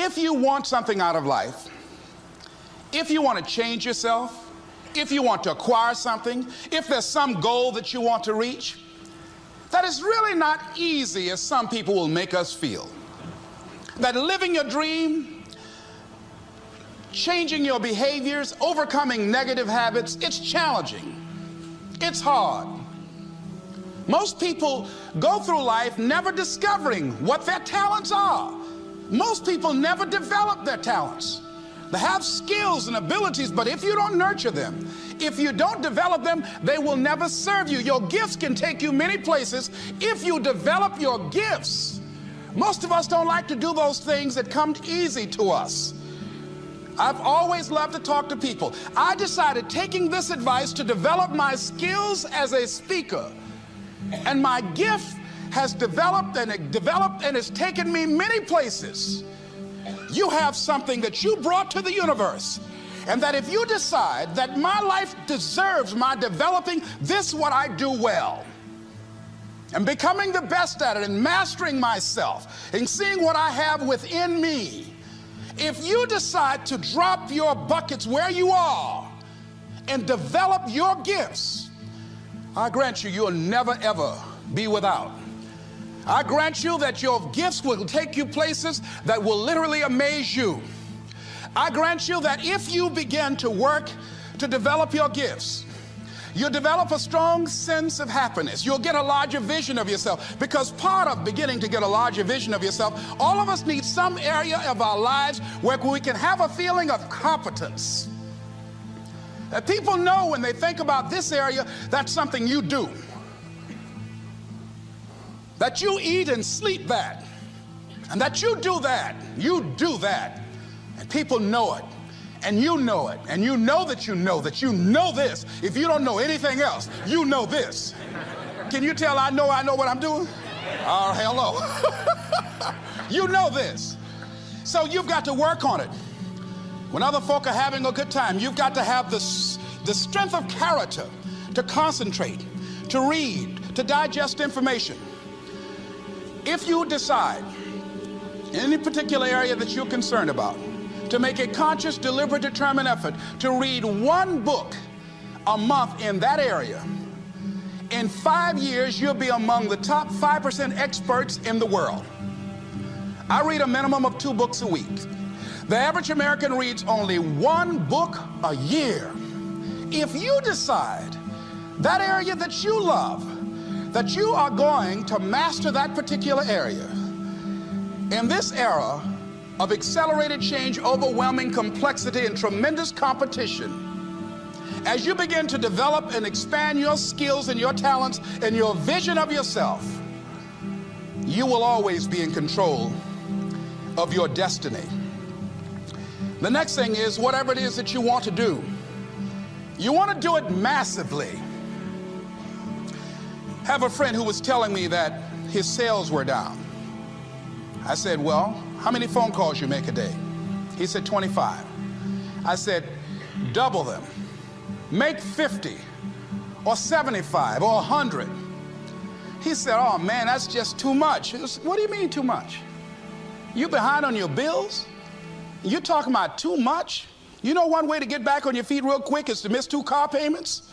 If you want something out of life, if you want to change yourself, if you want to acquire something, if there's some goal that you want to reach, that is really not easy as some people will make us feel. That living your dream, changing your behaviors, overcoming negative habits, it's challenging. It's hard. Most people go through life never discovering what their talents are. Most people never develop their talents. They have skills and abilities, but if you don't nurture them, if you don't develop them, they will never serve you. Your gifts can take you many places if you develop your gifts. Most of us don't like to do those things that come easy to us. I've always loved to talk to people. I decided, taking this advice, to develop my skills as a speaker. And my gift has developed and it's taken me many places. You have something that you brought to the universe, and that if you decide that my life deserves my developing this, what I do well, and becoming the best at it, and mastering myself, and seeing what I have within me, if you decide to drop your buckets where you are and develop your gifts, I grant you, you'll never ever be without. I grant you that your gifts will take you places that will literally amaze you. I grant you that if you begin to work to develop your gifts, you'll develop a strong sense of happiness. You'll get a larger vision of yourself, because part of beginning to get a larger vision of yourself, all of us need some area of our lives where we can have a feeling of competence. That people know when they think about this area, that's something you do. That you eat and sleep that, and that you do that, and people know it, and you know it, and you know that you know this. If you don't know anything else, you know this. Can you tell I know what I'm doing? Oh, hell no. You know this. So you've got to work on it. When other folk are having a good time, you've got to have the strength of character to concentrate, to read, to digest information. If you decide in any particular area that you're concerned about to make a conscious, deliberate, determined effort to read one book a month in that area, in 5 years you'll be among the top 5% experts in the world. I read a minimum of 2 books a week. The average American reads only 1 book a year. If you decide that area that you love, that you are going to master that particular area, in this era of accelerated change, overwhelming complexity, and tremendous competition, as you begin to develop and expand your skills and your talents and your vision of yourself, you will always be in control of your destiny. The next thing is, whatever it is that you want to do, you want to do it massively. I have a friend who was telling me that his sales were down. I said, well, how many phone calls you make a day? He said, 25. I said, double them. Make 50 or 75 or 100. He said, oh man, that's just too much. What do you mean too much? You behind on your bills? You're talking about too much? You know one way to get back on your feet real quick is to miss 2 car payments?